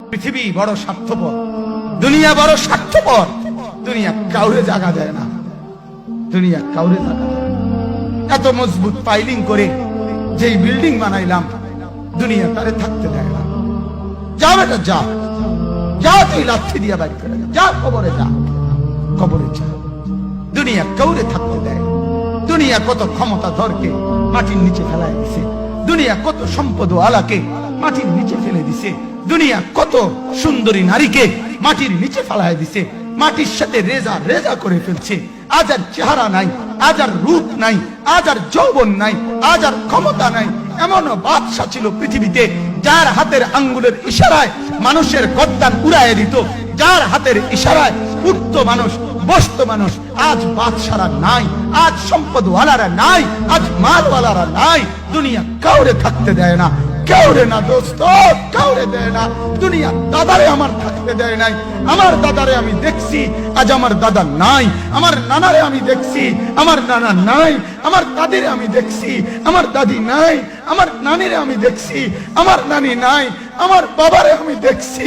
পৃথিবী বড় স্বার্থপর, দুনিয়া বড় স্বার্থপর। দুনিয়া কাউরে জায়গা দেয় না, দুনিয়া কাউরে জায়গা দেয় না। এত মজবুত পাইলিং করে যেই বিল্ডিং বানাইলাম, দুনিয়া তারে থাকতে দেয় না। যা বেটা যা, যা তুই লাথি দিয়া বাড়ি করে যা, কবরে যা, কবরে যা। দুনিয়া কাউরে থাকতে দেয়। দুনিয়া কত ক্ষমতা ধরকে মাটির নিচে ফেলায় দিছে, দুনিয়া কত সম্পদ আলাকে মাটির নিচে ফেলে দিছে, দুনিয়া কত সুন্দরী নারীকে মাটির নিচে ফেলায় দিছে, মাটির সাথে রেজা রেজা করে ফেলছে। আজ আর চেহারা নাই, আজ আর রূপ নাই, আজ আর যৌবন নাই, আজ আর ক্ষমতা নাই। এমন বাদশা ছিল পৃথিবীতে যার হাতের আঙ্গুলের ইশারায় মানুষের গর্দান উড়াইয়ে দিত, যার হাতের ইশারায় উঠতো মানুষ, বসতো মানুষ। আজ বাদশারা নাই, আজ সম্পদওয়ালারা নাই, আজ মালওয়ালারা নাই। দুনিয়া কাউরে থাকতে দেয় না, কাউরে না দোস্ত, কাউরে দেয় না। দুনিয়া দাদারে আমার থাকতে দেয় নাই। আমার দাদারে আমি দেখছি, আজ আমার দাদা নাই। আমার নানারে আমি দেখছি, আমার নানা নাই। আমার দাদিরে আমি দেখছি, আমার দাদি নাই। আমার নানিরে আমি দেখছি, আমার নানি নাই। আমার বাবারে আমি দেখছি,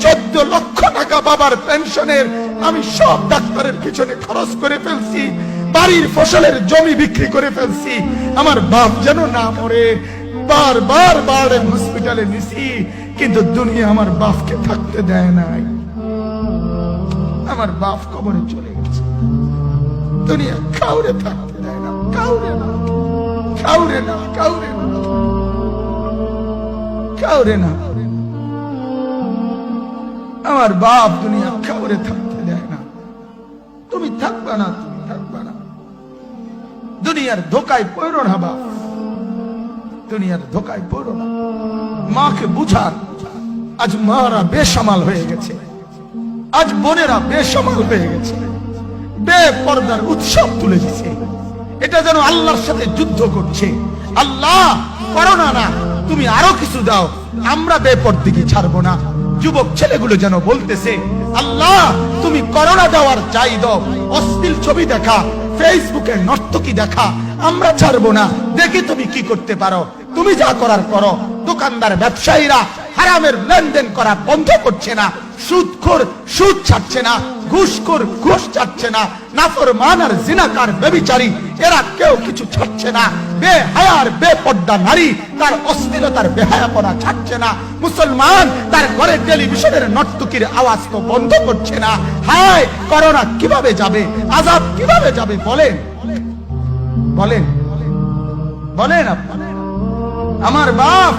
14 লক্ষ টাকা বাবার পেনশনের আমি সব ডাক্তারের পিছনে খরচ করে ফেলছি, বাড়ির ফসলের জমি বিক্রি করে ফেলছি। আমার বাপ যেন না মরে বারবার বারবার হসপিটালে নিছি, কিন্তু দুনিয়া আমার বাপকে থাকতে দেয় নাই। আমার বাপ কবরে চলে গেছে। দুনিয়া কাউরে থাকতে দেয় না, কাউরে না, কাউরে না, কাউরে না, কাউরে না। আমার বাপ দুনিয়া কাউরে থাকতে দেয় না। তুমি থাকবা না, তুমি থাকবা না। দুনিয়ার ধোকায় পড়ো না বাপ, দুনিয়ার ধোকায় পড়ো না। মাকে বুঝান, আজ মারা বেসামাল হয়ে গেছে, আজ বোনেরা বেসামাল হয়ে গেছে, বেপরদার উৎসব তুলে দিছে। এটা যেন আল্লাহর সাথে যুদ্ধ করছে। আল্লাহ করোনা না, তুমি আরো কিছু দাও, আমরা বেপরদিকে ছাড়বো না। যুবক ছেলেগুলো যেন বলতেছে, আল্লাহ তুমি করোনা দেওয়ার চাই দাও, অশ্লীল ছবি দেখা, ফেসবুকে নর্তকী দেখা আমরা ছাড়বো না। দেখি তুমি কি করতে পারো, তুমি যা করার করো। দোকানদার ব্যবসায়ীরা হারামের লেনদেন করা বন্ধ করছে না, সুদখোর সুদ ছাড়ছে না, ঘুষখোর ঘুষ ছাড়ছে না, নাফরমান আর জিনাকার ব্যভিচারী এরা কেউ কিছু ছাড়ছে না। বেহায়ার বেপর্দা নারী তার অশ্লীলতার বেহায়াপনা ছাড়ছে না। মুসলমান তার ঘরে টেলিভিশনের নর্তকীর আওয়াজ তো বন্ধ করছে না। হায় করোনা কিভাবে যাবে, আযাব কিভাবে যাবে বলেন, বলেন, বলেন আপনি। আমার বাপ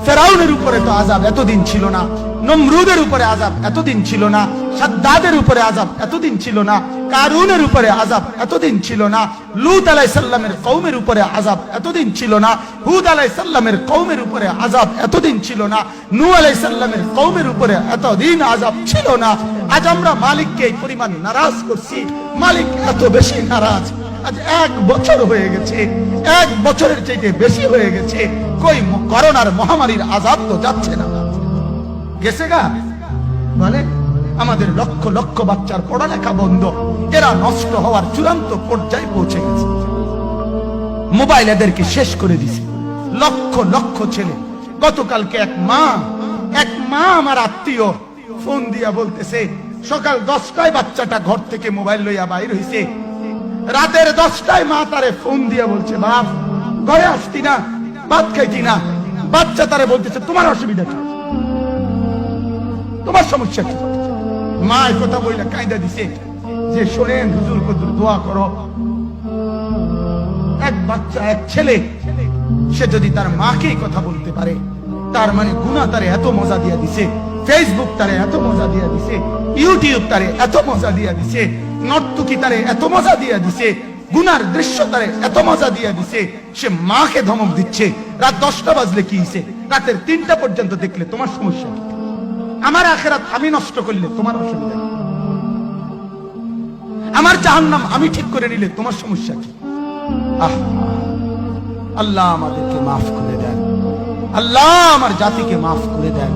ফেরাউনের উপরে তো আযাব এতদিন ছিল না, নমরুদের উপরে আযাব এতদিন ছিল না, সাদ্দাদের উপরে আযাব এতদিন ছিল না, কারুনের উপরে আযাব এতদিন ছিল না, লূত আলাইহিস সালামের কওমের উপরে আযাব এতদিন ছিল না, হুদ আলাইহিস সালামের কওমের উপরে আযাব এতদিন ছিল না, নূহ আলাইহিস সালামের কওমের উপরে এতদিন আযাব ছিল না। আজ আমরা মালিককে এই পরিমাণ নারাজ করছি, মালিক এত বেশি নারাজ। আজ 1 বছর হয়ে গেছে, 1 বছরের চাইতে বেশি হয়ে গেছে, কই করোনার মহামারীর আযাব তো যাচ্ছে না, গেছে গা বলে। আমাদের লক্ষ লক্ষ বাচ্চার পড়ালেখা বন্ধ, এরা নষ্ট হওয়ার চূড়ান্ত পর্যায়ে পৌঁছে গেছে। মোবাইল এদেরকে শেষ করে দিছে। লক্ষ লক্ষ ছেলে। গতকালকে এক মা আমার আত্মীয় ফোন দিয়া বলতেছে, সকাল 10টায় বাচ্চাটা ঘর থেকে মোবাইল লইয়া বাইর হইছে, রাতের 10টায় মা তারে ফোন দিয়া বলছে, বাপ ঘরে আসতি না, ভাত খাইতি না। বাচ্চা তারে বলতেছে, তোমার অসুবিধা কি, তোমার সমস্যা কি? মা এই কথা বইলা কায়দা দিছে যে শোনেন হুজুর কদুর দোয়া করো। এক বাচ্চা, এক ছেলে, সে যদি তার মাকে কথা বলতে পারে, তার মানে গুনাহ তারে এত মজা দিয়া দিছে, ফেসবুক তারে এত মজা দিয়া দিছে, ইউটিউব তারে এত মজা দিয়া দিছে, নর্তকী তারে এত মজা দিয়া দিছে, গুনার দৃশ্য তারে এত মজা দিয়া দিছে, সে মাকে ধমক দিচ্ছে। রাত 10টা বাজলে কি হইছে, রাতের 3টা পর্যন্ত দেখলে তোমার সমস্যা কি? আমার আখিরাত আমি নষ্ট করলে তোমার অসুবিধা কি? আমার জাহান্নাম আমি ঠিক করে নিলে তোমার সমস্যা কি? আল্লাহ আমাদেরকে মাফ করে দেন, আল্লাহ আমার জাতিকে মাফ করে দেন।